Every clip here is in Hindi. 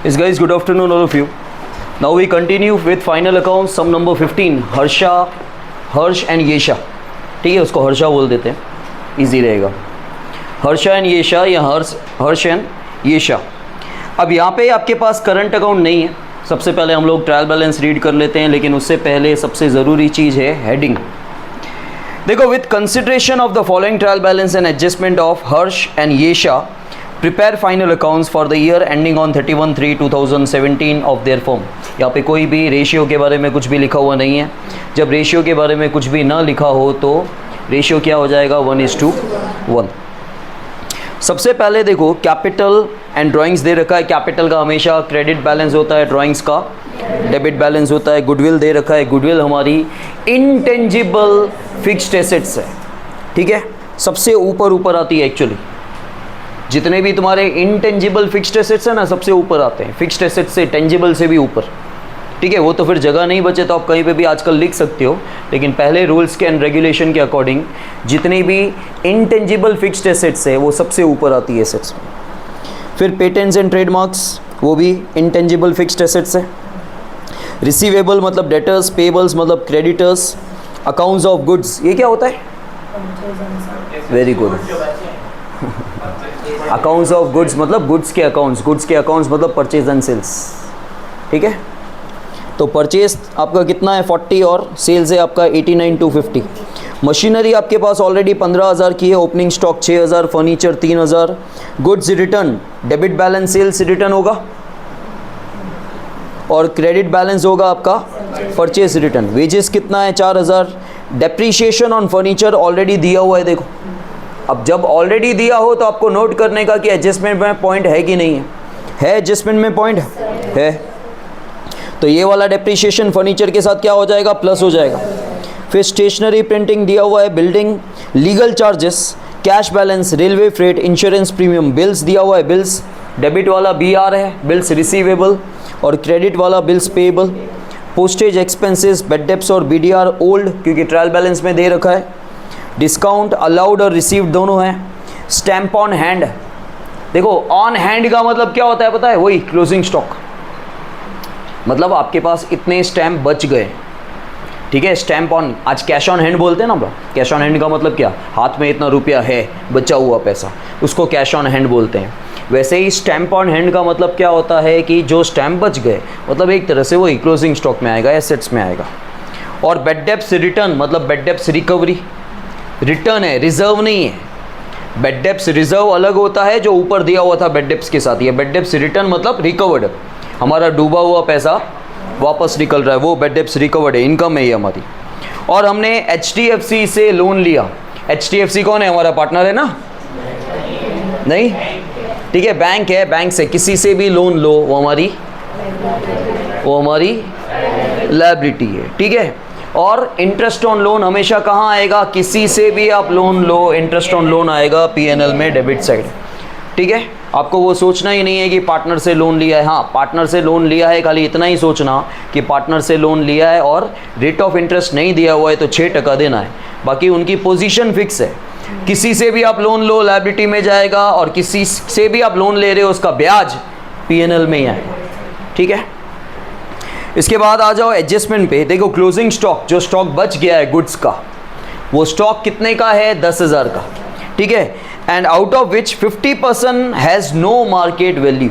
Yes guys, good afternoon all of you. Now we continue with final accounts, sum number 15, Harsh and Yesha. ठीक है, उसको हर्षा बोल देते हैं, इजी रहेगा. हर्षा एंड येशा या हर्ष एंड येशा. अब यहाँ पे आपके पास करंट अकाउंट नहीं है. सबसे पहले हम लोग ट्रायल बैलेंस रीड कर लेते हैं, लेकिन उससे पहले सबसे ज़रूरी चीज़ है हेडिंग. देखो, with consideration of the following trial balance and adjustment of Harsh and Yesha, prepare final accounts for the year ending on 31/3/2017 of their firm. यहाँ पे कोई भी रेशियो के बारे में कुछ भी लिखा हुआ नहीं है. जब रेशियो के बारे में कुछ भी ना लिखा हो तो रेशियो क्या हो जाएगा, 1:1. सबसे पहले देखो, कैपिटल एंड ड्राइंग्स दे रखा है. कैपिटल का हमेशा क्रेडिट बैलेंस होता है, ड्राइंग्स का डेबिट बैलेंस होता है. गुडविल दे रखा है. गुडविल हमारी इंटेंजिबल फिक्स्ड एसेट्स है. ठीक है, सबसे ऊपर आती है एक्चुअली. जितने भी तुम्हारे इंटेंजिबल फिक्स्ड एसेट्स है ना, सबसे ऊपर आते हैं. फिक्स्ड एसेट्स से टेंजिबल से भी ऊपर. ठीक है, वो तो फिर जगह नहीं बचे तो आप कहीं पे भी आजकल लिख सकते हो, लेकिन पहले रूल्स के एंड रेगुलेशन के अकॉर्डिंग जितनी भी इंटेंजिबल फिक्स्ड एसेट्स है वो सबसे ऊपर आती है एसेट्स में. फिर पेटेंट्स एंड ट्रेडमार्क्स, वो भी इंटेंजिबल फिक्स्ड एसेट्स है. रिसीवेबल मतलब डेटर्स, पेबल्स मतलब क्रेडिटर्स, अकाउंट्स ऑफ गुड्स, ये क्या होता है? Very good. Accounts of goods मतलब गुड्स के अकाउंट्स मतलब परचेज एंड सेल्स. ठीक है, तो परचेज आपका कितना है 40 और सेल्स है आपका 89,250. मशीनरी आपके पास ऑलरेडी 15,000 की है. Opening stock 6,000, furniture 3,000. Goods return, debit balance sales return होगा और क्रेडिट बैलेंस होगा आपका परचेज रिटर्न. वेजेस कितना है 4,000. डेप्रीशिएशन ऑन फर्नीचर ऑलरेडी दिया हुआ है. देखो, अब जब ऑलरेडी दिया हो तो आपको नोट करने का कि एडजस्टमेंट में पॉइंट है कि नहीं है. एडजस्टमेंट में पॉइंट है, तो ये वाला डेप्रीशिएशन फर्नीचर के साथ क्या हो जाएगा, प्लस हो जाएगा. फिर स्टेशनरी प्रिंटिंग दिया हुआ है, building, legal charges, cash balance, railway freight, insurance premium, bills दिया हुआ है. बिल्स डेबिट वाला BR है, बिल्स रिसीवेबल, और क्रेडिट वाला bills payable. Postage expenses, bad debts और BDR ओल्ड, क्योंकि ट्रायल बैलेंस में दे रखा है. डिस्काउंट अलाउड और रिसीव्ड दोनों हैं. स्टैम्प ऑन हैंड, देखो ऑन हैंड का मतलब क्या होता है पता है, वही क्लोजिंग स्टॉक. मतलब आपके पास इतने स्टैम्प बच गए. ठीक है, स्टैम्प ऑन, आज कैश ऑन हैंड बोलते हैं ना हम लोग. कैश ऑन हैंड का मतलब क्या, हाथ में इतना रुपया है, बचा हुआ पैसा, उसको कैश ऑन हैंड बोलते हैं. वैसे ही स्टैम्प ऑन हैंड का मतलब क्या होता है कि जो स्टैम्प बच गए, मतलब एक तरह से वही क्लोजिंग स्टॉक में आएगा, एसेट्स में आएगा. और बेड डेप्स रिटर्न मतलब बेड डेप्स रिकवरी. रिटर्न है, रिजर्व नहीं है. बेड डेप्स रिजर्व अलग होता है जो ऊपर दिया हुआ था बेड डेप्स के साथ. ये बेड डेप्स रिटर्न मतलब रिकवर्ड, हमारा डूबा हुआ पैसा वापस निकल रहा है, वो बेड डेप्स रिकवर्ड है, इनकम है ये हमारी. और हमने HDFC से लोन लिया. HDFC कौन है, हमारा पार्टनर है ना? नहीं, ठीक है, बैंक है. बैंक से किसी से भी लोन लो, वो हमारी लायबिलिटी है. ठीक है, और इंटरेस्ट ऑन लोन हमेशा कहाँ आएगा, किसी से भी आप loan low, interest on loan आएगा P&L में डेबिट साइड. ठीक है, आपको वो सोचना ही नहीं है कि पार्टनर से लोन लिया है. हाँ, पार्टनर से लोन लिया है, खाली इतना ही सोचना कि पार्टनर से लोन लिया है और रेट ऑफ इंटरेस्ट नहीं दिया हुआ है तो 6% देना है. बाकी उनकी पोजीशन फिक्स है. किसी से भी आप लोन लो लायबिलिटी में जाएगा, और किसी से भी आप लोन ले रहे हो उसका ब्याज P&L में ही आएगा. ठीक है, इसके बाद आ जाओ एडजस्टमेंट पे. देखो, क्लोजिंग स्टॉक, जो स्टॉक बच गया है गुड्स का, वो स्टॉक कितने का है, 10,000 का. ठीक है, and out of which 50% has no market value.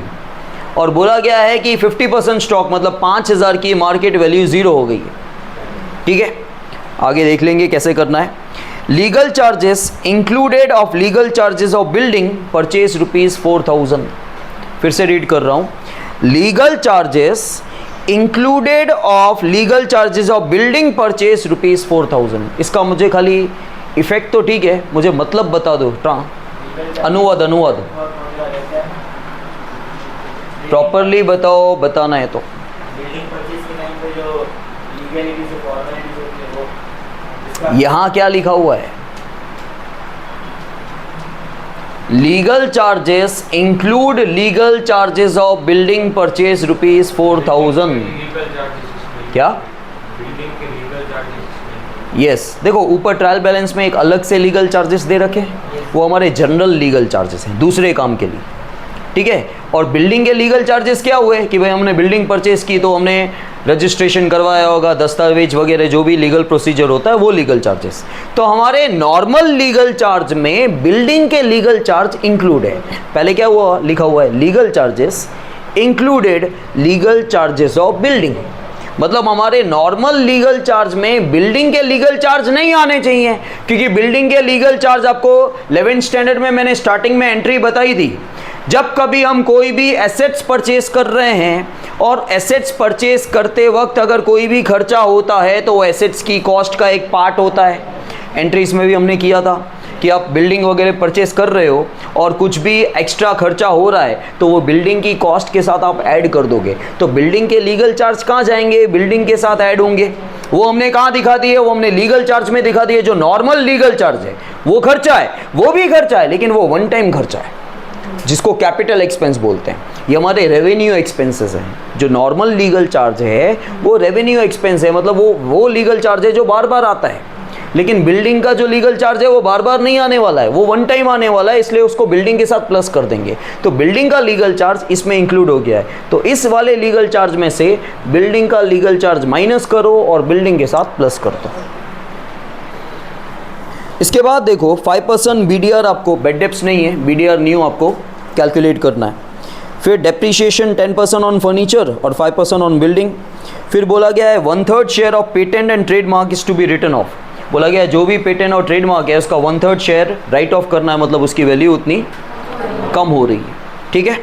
और बोला गया है कि 50% स्टॉक मतलब 5,000 की मार्केट वैल्यू 0 हो गई है. ठीक है, आगे देख लेंगे कैसे करना है. Legal charges included of legal charges of building purchase ₹4,000. फिर से रीड कर रहा हूँ. Legal charges included of legal charges of building purchase ₹4,000. इसका मुझे खाली इफेक्ट तो ठीक है, मुझे मतलब बता दो. अनुवाद प्रॉपरली बताओ, बताना है तो. यहाँ क्या लिखा हुआ है, legal charges include legal charges of building purchase ₹4,000. क्या? यस, देखो ऊपर ट्रायल बैलेंस में एक अलग से लीगल चार्जेस दे रखे हैं, वो हमारे जनरल लीगल चार्जेस हैं दूसरे काम के लिए. ठीक है। और बिल्डिंग के लीगल चार्जेस क्या हुए कि भाई हमने बिल्डिंग परचेस की तो हमने रजिस्ट्रेशन करवाया होगा, दस्तावेज वगैरह जो भी लीगल प्रोसीजर होता है वो लीगल चार्जेस। तो हमारे नॉर्मल लीगल चार्ज में बिल्डिंग के लीगल चार्ज इंक्लूड है। पहले क्या हुआ, लिखा हुआ है legal charges included legal charges of building, मतलब हमारे नॉर्मल लीगल चार्ज में बिल्डिंग के लीगल चार्ज नहीं आने चाहिए, क्योंकि बिल्डिंग के लीगल चार्ज आपको 11th स्टैंडर्ड में मैंने स्टार्टिंग में एंट्री बताई थी। जब कभी हम कोई भी एसेट्स परचेस कर रहे हैं और एसेट्स परचेस करते वक्त अगर कोई भी खर्चा होता है तो वो एसेट्स की कॉस्ट का एक पार्ट होता है। एंट्रीज में भी हमने किया था कि आप बिल्डिंग वगैरह परचेस कर रहे हो और कुछ भी एक्स्ट्रा खर्चा हो रहा है तो वो बिल्डिंग की कॉस्ट के साथ आप ऐड कर दोगे। तो बिल्डिंग के लीगल चार्ज कहाँ जाएंगे, बिल्डिंग के साथ ऐड होंगे। वो हमने कहाँ दिखा दिए, वो हमने लीगल चार्ज में दिखा दिए। जो नॉर्मल लीगल चार्ज है वो खर्चा है, वो भी खर्चा है लेकिन वो वन टाइम खर्चा है जिसको कैपिटल एक्सपेंस बोलते हैं। ये हमारे रेवेन्यू एक्सपेंसेस हैं। जो नॉर्मल लीगल चार्ज है वो रेवेन्यू एक्सपेंस है, मतलब वो लीगल चार्ज है जो बार बार आता है। लेकिन बिल्डिंग का जो लीगल चार्ज है वो बार बार नहीं आने वाला है, वो वन टाइम आने वाला है, इसलिए उसको बिल्डिंग के साथ प्लस कर देंगे। तो बिल्डिंग का लीगल चार्ज इसमें इंक्लूड हो गया है। तो इस वाले लीगल चार्ज में से बिल्डिंग का लीगल चार्ज माइनस करो और बिल्डिंग के साथ प्लस कर दो। इसके बाद देखो 5% BDR, आपको बेड डेप्स नहीं है, BDR न्यू आपको कैलकुलेट करना है। फिर डेप्रीशिएशन 10% ऑन फर्नीचर और 5% ऑन बिल्डिंग। फिर बोला गया है 1/3 share of patent and trademark is to be written off. बोला गया है जो भी पेटेंट और ट्रेडमार्क है उसका 1/3 शेयर राइट ऑफ करना है, मतलब उसकी वैल्यू उतनी कम हो रही है, ठीक है।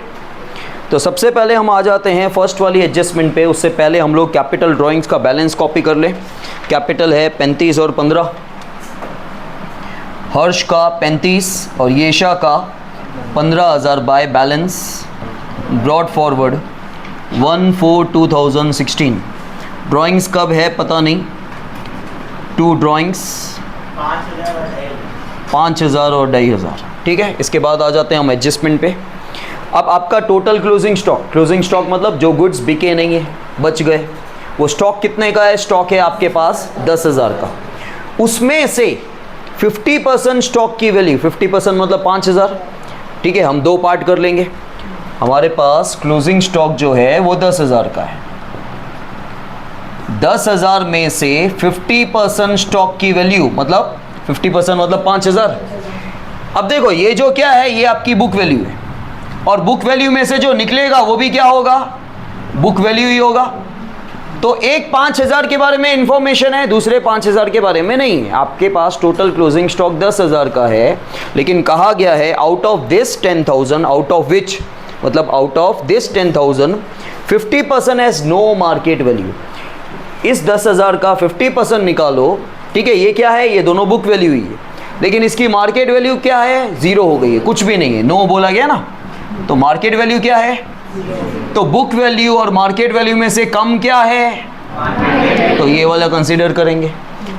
तो सबसे पहले हम आ जाते हैं फर्स्ट वाली एडजस्टमेंट पे। उससे पहले हम लोग कैपिटल ड्राइंग्स का बैलेंस कॉपी कर लें। कैपिटल है 35 और 15, हर्ष का 35 और येशा का 15,000 by balance brought forward 1/4/2016। Drawings कब है पता नहीं, 2 ड्राइंग्स 5,000 और 2,500, ठीक है। इसके बाद आ जाते हैं हम एडजस्टमेंट पे। अब आपका टोटल क्लोजिंग स्टॉक मतलब जो गुड्स बिके नहीं है, बच गए, वो स्टॉक कितने का है, स्टॉक है आपके पास 10,000 का। उसमें से 50% स्टॉक की वैल्यू, 50% मतलब 5,000, ठीक है। हम दो पार्ट कर लेंगे। हमारे पास क्लोजिंग स्टॉक जो है वो 10,000 का है। 10,000 में से 50% स्टॉक की वैल्यू मतलब 50% मतलब 5,000। अब देखो ये जो क्या है ये आपकी बुक वैल्यू है, और बुक वैल्यू में से जो निकलेगा वो भी क्या होगा, बुक वैल्यू ही होगा। तो एक 5,000 के बारे में इंफॉर्मेशन है, दूसरे 5,000 के बारे में नहीं है। आपके पास टोटल क्लोजिंग स्टॉक 10,000 का है, लेकिन कहा गया है out of this 10,000, out of which मतलब out of this 10,000 50% has no market value. इस 10,000 का 50% निकालो, ठीक है। ये क्या है, ये दोनों बुक वैल्यू ही है, लेकिन इसकी मार्केट वैल्यू क्या है, 0 हो गई है, कुछ भी नहीं है, नो बोला गया ना। तो मार्केट वैल्यू क्या है, तो बुक वैल्यू और मार्केट वैल्यू में से कम क्या है, तो ये वाला कंसीडर करेंगे।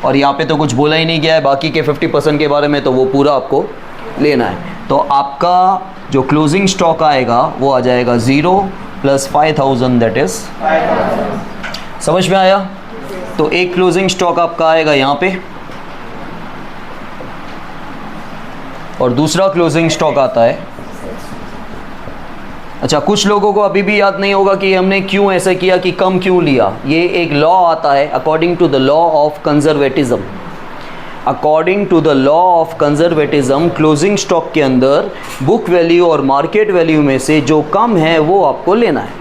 और यहाँ पे तो कुछ बोला ही नहीं गया है बाकी के 50% के बारे में, तो वो पूरा आपको लेना है। तो आपका जो क्लोजिंग स्टॉक आएगा वो आ जाएगा 0 + 5,000 दैट इज। समझ में आया। तो एक क्लोजिंग स्टॉक आपका आएगा यहाँ पे और दूसरा क्लोजिंग स्टॉक आता है। अच्छा, कुछ लोगों को अभी भी याद नहीं होगा कि हमने क्यों ऐसा किया, कि कम क्यों लिया। ये एक लॉ आता है according to the law of conservatism. According to the law of conservatism closing stock के अंदर बुक वैल्यू और मार्केट वैल्यू में से जो कम है वो आपको लेना है।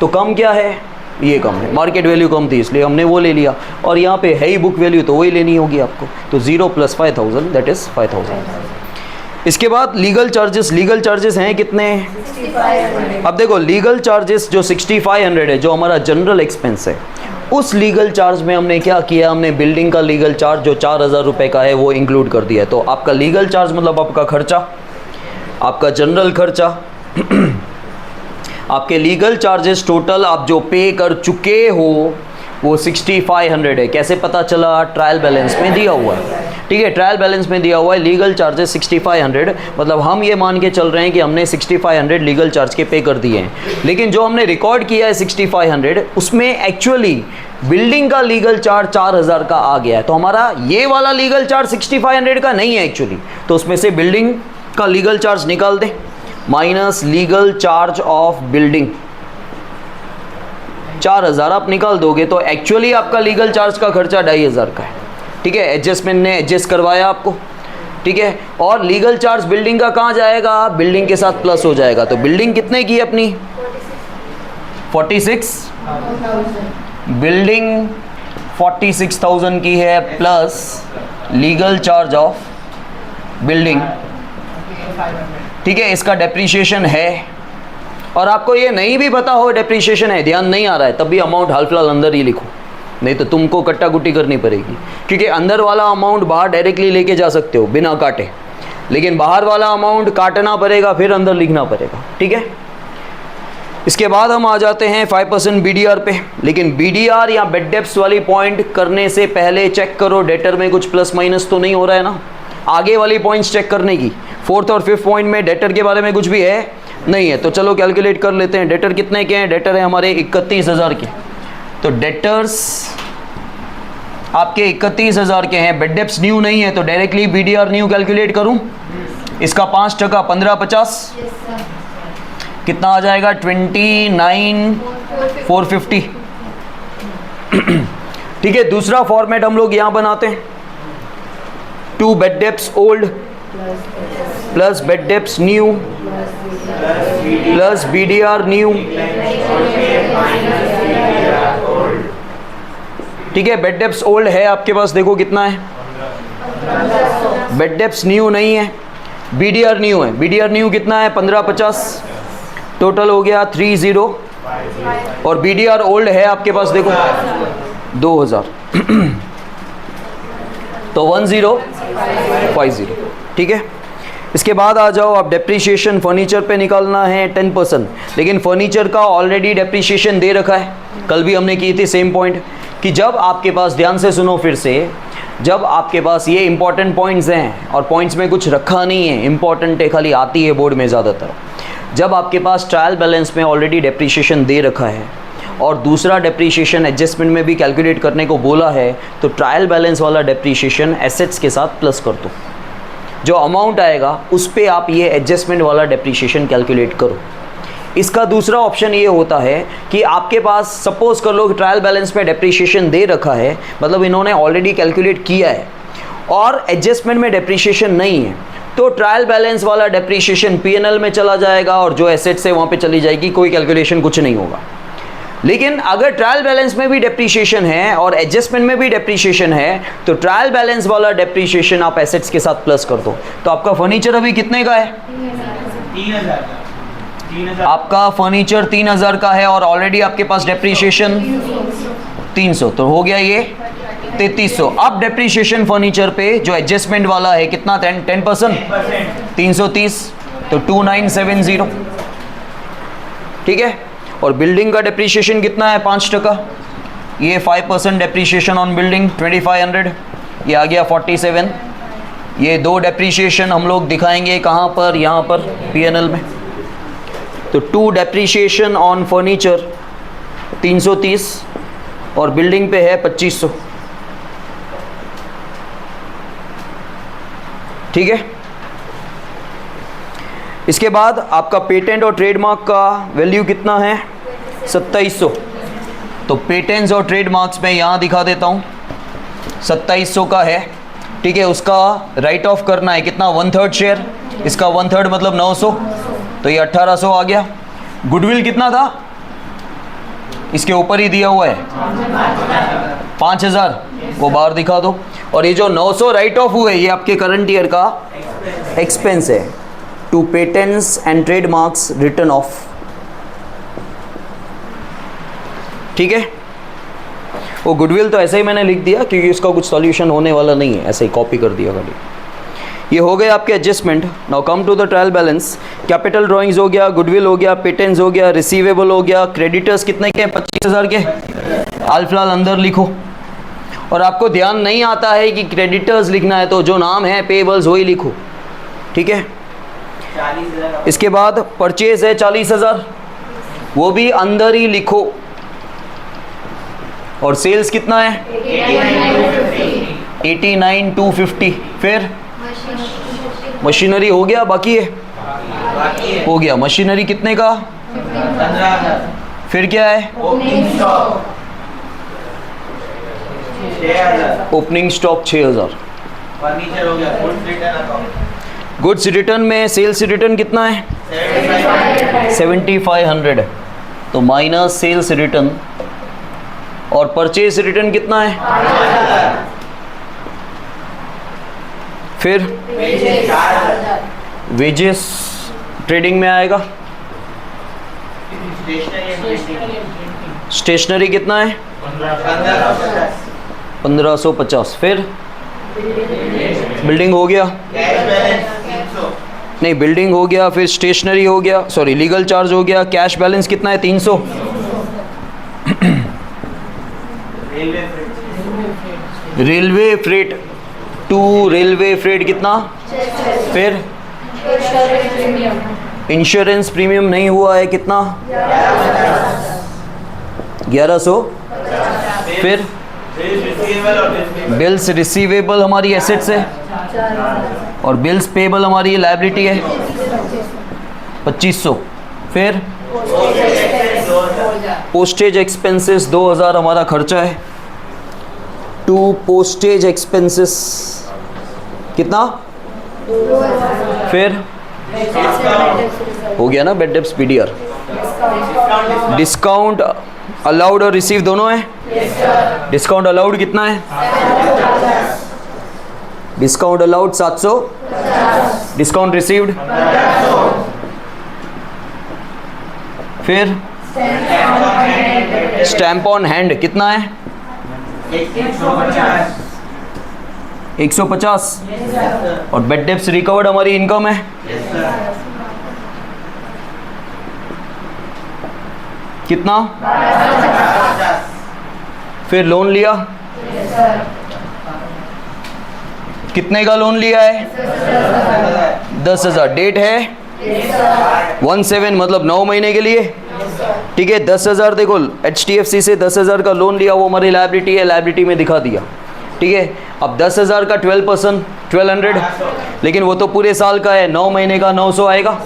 तो कम क्या है, ये कम है, मार्केट वैल्यू कम थी इसलिए हमने वो ले लिया, और यहाँ पे है ही बुक वैल्यू तो वही लेनी होगी आपको। तो 0 + 5,000 दैट इज़ 5,000। इसके बाद लीगल चार्जेस हैं कितने, 6500। अब देखो लीगल चार्जेस जो 6500 है, जो हमारा जनरल एक्सपेंस है, उस लीगल चार्ज में हमने क्या किया, हमने बिल्डिंग का लीगल चार्ज जो 4,000 रुपये का है वो इंक्लूड कर दिया है। तो आपका लीगल चार्ज मतलब आपका खर्चा, आपका जनरल खर्चा आपके लीगल चार्जेस टोटल आप जो पे कर चुके हो वो 6500 है। कैसे पता चला, ट्रायल बैलेंस में दिया हुआ है, ठीक है। ट्रायल बैलेंस में दिया हुआ है लीगल चार्जेस 6500, मतलब हम ये मान के चल रहे हैं कि हमने 6500 लीगल चार्ज के पे कर दिए हैं। लेकिन जो हमने रिकॉर्ड किया है 6500, उसमें एक्चुअली बिल्डिंग का लीगल चार्ज 4,000 का आ गया है। तो हमारा ये वाला लीगल चार्ज 6500 का नहीं है एक्चुअली, तो उसमें से बिल्डिंग का लीगल चार्ज निकाल दें। Minus legal charge of building 4000 आप निकाल दोगे तो एक्चुअली आपका लीगल चार्ज का खर्चा 2500 का है। ठीक है, एडजस्टमेंट ने एडजस्ट करवाया आपको। ठीक है, और लीगल चार्ज बिल्डिंग का कहाँ जाएगा, बिल्डिंग के साथ प्लस हो जाएगा। तो बिल्डिंग कितने की है अपनी 46, बिल्डिंग 46,000 की है plus legal charge of building. ठीक है, इसका डेप्रीशिएशन है और आपको ये नहीं भी पता हो डेप्रीशिएशन है, ध्यान नहीं आ रहा है, तब भी अमाउंट हाल फिलहाल अंदर ही लिखो, नहीं तो तुमको कट्टा कुट्टी करनी पड़ेगी। क्योंकि अंदर वाला अमाउंट बाहर डायरेक्टली लेके जा सकते हो बिना काटे, लेकिन बाहर वाला अमाउंट काटना पड़ेगा फिर अंदर लिखना पड़ेगा। ठीक है, इसके बाद हम आ जाते हैं 5% BDR पे। लेकिन BDR या बेड डेप्स वाली पॉइंट करने से पहले चेक करो डेटर में कुछ प्लस माइनस तो नहीं हो रहा है ना। आगे वाली पॉइंट्स चेक करने की, 4th और 5th पॉइंट में डेटर के बारे में कुछ भी है नहीं है, तो चलो कैलकुलेट कर लेते हैं। डेटर कितने के हैं, डेटर है हमारे 31,000 के, तो डेटर्स आपके 31,000 के हैं। बेड डेप्स न्यू नहीं है तो डायरेक्टली BDR न्यू कैलकुलेट करूं, इसका 5% 1550 कितना आ जाएगा 29,450। ठीक है, दूसरा फॉर्मेट हम लोग यहां बनाते हैं, 2 bad debts old plus bad debts new plus BDR new. ठीक है, बेड डेप्स ओल्ड है आपके पास, देखो कितना है, बेड डेप्स न्यू नहीं है, BDR न्यू है। BDR न्यू कितना है 1550, टोटल हो गया 30 और BDR ओल्ड है आपके पास देखो 2000 तो 1050। ठीक है, इसके बाद आ जाओ आप डेप्रीशिएशन फर्नीचर पे निकालना है 10%, लेकिन फर्नीचर का ऑलरेडी डेप्रीशिएशन दे रखा है। कल भी हमने की थी सेम पॉइंट कि जब आपके पास, ध्यान से सुनो फिर से, जब आपके पास ये इंपॉर्टेंट पॉइंट्स हैं और पॉइंट्स में कुछ रखा नहीं है, इंपॉर्टेंट है खाली आती है बोर्ड में ज़्यादातर, जब आपके पास ट्रायल बैलेंस में ऑलरेडी डेप्रीशिएशन दे रखा है और दूसरा डेप्रीशिएशन एडजस्टमेंट में भी कैलकुलेट करने को बोला है, तो ट्रायल बैलेंस वाला डेप्रीशिएशन एसेट्स के साथ प्लस कर दो, जो अमाउंट आएगा उस पे आप ये एडजस्टमेंट वाला डेप्रीशिएशन कैलकुलेट करो। इसका दूसरा ऑप्शन ये होता है कि आपके पास सपोज कर लो कि ट्रायल बैलेंस में डेप्रीशिएशन दे रखा है, मतलब इन्होंने ऑलरेडी कैलकुलेट किया है और एडजस्टमेंट में डेप्रीशिएशन नहीं है, तो ट्रायल बैलेंस वाला डेप्रीशिएशन P&L में चला जाएगा और जो एसेट्स है वहाँ पे चली जाएगी, कोई कैलकुलेशन कुछ नहीं होगा। लेकिन अगर ट्रायल बैलेंस में भी डेप्रीशिएशन है और एडजस्टमेंट में भी डेप्रीशिएशन है, तो ट्रायल बैलेंस वाला डेप्रीशिएशन आप एसेट्स के साथ प्लस कर दो। तो आपका फर्नीचर अभी कितने का है, 3000। आपका फर्नीचर 3000 का है और ऑलरेडी आपके पास डेप्रीशिएशन 300, तो हो गया ये 3300। अब डेप्रीशिएशन फर्नीचर पे जो एडजस्टमेंट वाला है कितना, 10%, 330, तो 2970। ठीक है, और बिल्डिंग का डेप्रीशिएशन कितना है 5%, ये 5% डेप्रीशिएशन ऑन बिल्डिंग 2500, ये आ गया 47। ये 2 डेप्रीशिएशन हम लोग दिखाएंगे कहाँ पर, यहाँ पर P&L में। तो 2 डेप्रीशिएशन ऑन फर्नीचर 330 और बिल्डिंग पे है 2500। ठीक है, इसके बाद आपका पेटेंट और ट्रेडमार्क का वैल्यू कितना है 2700। तो पेटेंट्स और ट्रेडमार्क्स में यहाँ दिखा देता हूँ, 2700 का है। ठीक है, उसका राइट ऑफ करना है कितना, 1/3 शेयर, इसका 1/3 मतलब 900, तो ये 1800 आ गया। गुडविल कितना था, इसके ऊपर ही दिया हुआ है 5000, वो बाहर दिखा दो। और ये जो 900 राइट ऑफ हुए ये आपके करंट ईयर का एक्सपेंस है, to patents and trademarks written off. ठीक है, वो गुडविल तो ऐसे ही मैंने लिख दिया क्योंकि इसका कुछ सॉल्यूशन होने वाला नहीं है, ऐसे ही कॉपी कर दिया खाली। ये हो गए आपके adjustment. Now come to the trial balance. Capital drawings हो गया, गुडविल हो गया, पेटेंट्स हो गया, रिसीवेबल हो गया, क्रेडिटर्स कितने के, 25,000 के, हाल फिलहाल अंदर लिखो। और आपको ध्यान नहीं आता है कि क्रेडिटर्स लिखना है तो जो नाम है पेबल्स वही लिखो। ठीक है, इसके बाद परचेज है 40,000, वो भी अंदर ही लिखो। और सेल्स कितना है 89,250। फिर मशीनरी हो गया, बाकी है हो गया। मशीनरी कितने का? 15,000। फिर क्या है? Opening stock 6,000। Opening stock 6000। Furniture हो गया। Goods return account. Goods return में सेल्स रिटर्न कितना है? 7500। तो माइनस सेल्स रिटर्न और परचेज रिटर्न कितना है? 5,000। फिर 4,000। वेजेस ट्रेडिंग में आएगा। स्टेशनरी कितना है? 15,050। 1550। फिर बिल्डिंग हो गया। Cash balance 300। नहीं, बिल्डिंग हो गया, फिर स्टेशनरी हो गया, सॉरी लीगल चार्ज हो गया। कैश बैलेंस कितना है? 300। Railway freight. Railway freight to railway freight कितना? फिर इंश्योरेंस प्रीमियम नहीं हुआ है, कितना? 1100। फिर बिल रिसीवेबल और डिस्पेबल। बिल्स रिसीवेबल हमारी एसेट्स है और बिल्स पेबल हमारी लायबिलिटी है 2500। फिर पोस्टेज एक्सपेंसेस 2000 हमारा खर्चा है। टू पोस्टेज एक्सपेंसेस कितना? फिर हो गया ना bad debts PDR. Discount allowed और रिसीव दोनों है। डिस्काउंट अलाउड कितना है? Discount allowed 700। Discount received? फिर स्टैम्प ऑन हैंड कितना है? 150। और बेड डेप्स रिकवर्ड हमारी इनकम है। कितना? फिर लोन लिया। कितने का लोन लिया है? 10,000। डेट है 17 मतलब 9 महीने के लिए। ठीक है, 10,000 देखो HDFC से 10,000 का लोन लिया, वो हमारी लायबिलिटी है, लायबिलिटी में दिखा दिया। ठीक है, अब 10,000 का 12% 1200, लेकिन वो तो पूरे साल का है, 9 महीने का 900 आएगा।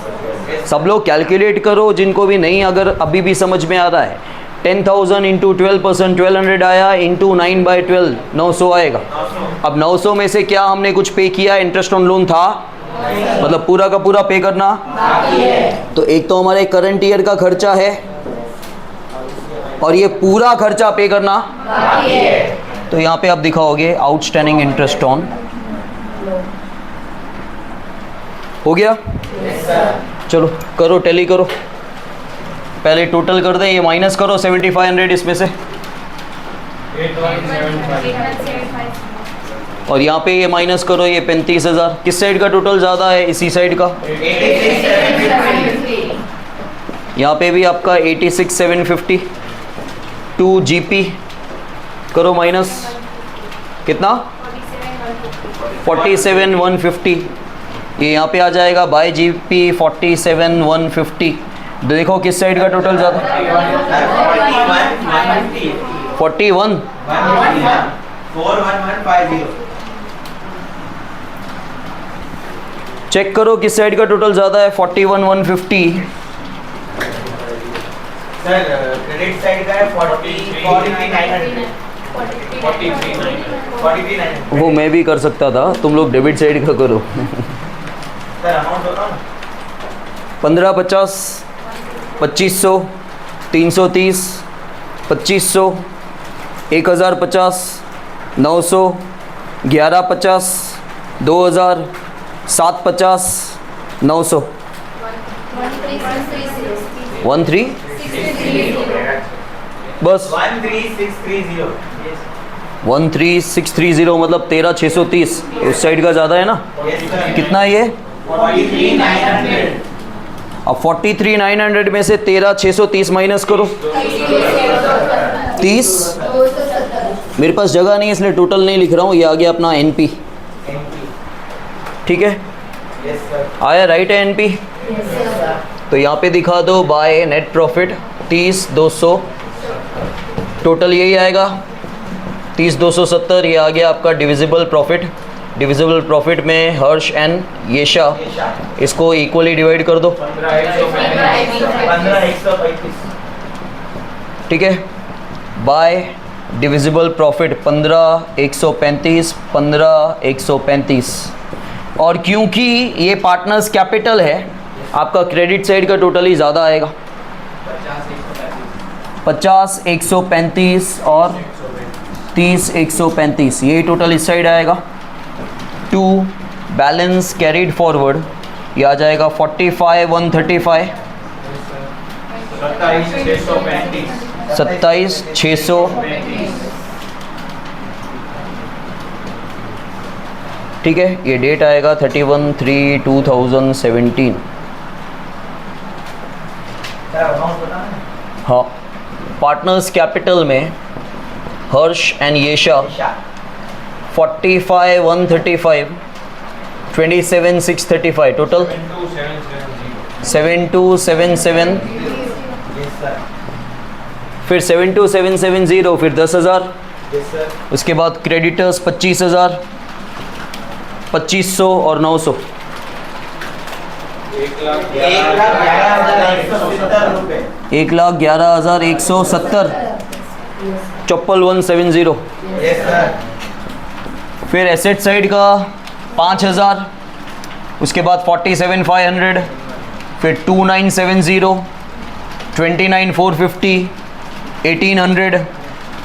सब लोग कैलकुलेट करो, जिनको भी नहीं अगर अभी भी समझ में आ रहा है। 10,000 इंटू 12% 1200 आया, इंटू 9/12 900 आएगा। अब 900 में से क्या हमने कुछ पे किया? इंटरेस्ट ऑन लोन था, मतलब पूरा का पूरा पे करना। तो एक तो हमारे करंट ईयर का खर्चा है और ये पूरा खर्चा पे करना। तो यहाँ पे आप दिखाओगे आउटस्टैंडिंग इंटरेस्ट ऑन। हो गया? चलो करो, टैली करो। पहले टोटल कर दें, ये माइनस करो 7500 इसमें से, और यहाँ पे ये माइनस करो ये 35,000। किस साइड का टोटल ज़्यादा है? इसी साइड का। यहाँ पे भी आपका 86,750। 2 GP करो माइनस, कितना? 47,150। ये यहाँ पे आ जाएगा बाय GP 47,150। देखो किस साइड का टोटल ज़्यादा? 41। 41150। चेक करो किस साइड का टोटल ज़्यादा है। 41,150। सर क्रेडिट साइड का है 43,900। 43,900। वो मैं भी कर सकता था, तुम लोग डेबिट साइड का करो। सर अमाउंट बताओ ना। 1550, 2500, 330, 2500, 1050, 900, 1150, 2000, 750, 900, 13 बस। 13630। 13630 मतलब 13,630। उस साइड का ज़्यादा है ना? कितना है ये? 43,900। अब 43,900 में से 13,630 माइनस करो। 30। मेरे पास जगह नहीं है इसलिए टोटल नहीं लिख रहा हूँ, ये आ गया अपना NP। ठीक है, यस सर। आया राइट है NP। तो यहाँ पे दिखा दो बाय नेट प्रॉफिट 30,200, टोटल यही आएगा 30,270। ये आ गया आपका डिविजिबल प्रॉफिट डिविजिबल प्रॉफिट में हर्ष एंड येशा, इसको इक्वली डिवाइड कर दो, 15,135 ठीक है, बाय डिविजिबल प्रॉफिट 15,135, 15,135। और क्योंकि ये पार्टनर्स कैपिटल है, आपका क्रेडिट साइड का टोटल ही ज़्यादा आएगा, 50,135 और 30,135, ये टोटल इस साइड आएगा। टू बैलेंस कैरिड फॉरवर्ड, ये आ जाएगा 45,135, 27,635, ठीक है। ये डेट आएगा 31/3/2017। हाँ, पार्टनर्स कैपिटल में हर्ष एंड येशा 45,135, 27,635, टोटल 72,770, फिर 72,770, फिर 10,000, उसके बाद क्रेडिटर्स 25,000, 2,500 और 900, 1,11,170, 54,170। फिर एसेट साइड का 5,000, उसके बाद 47,500, फिर 2,970, 29,450, 1,800,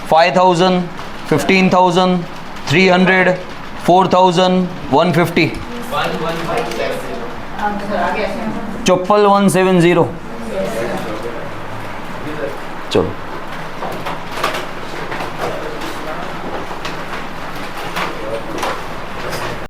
5,000, 15,000, 300, 4,150, 54,170। चलो।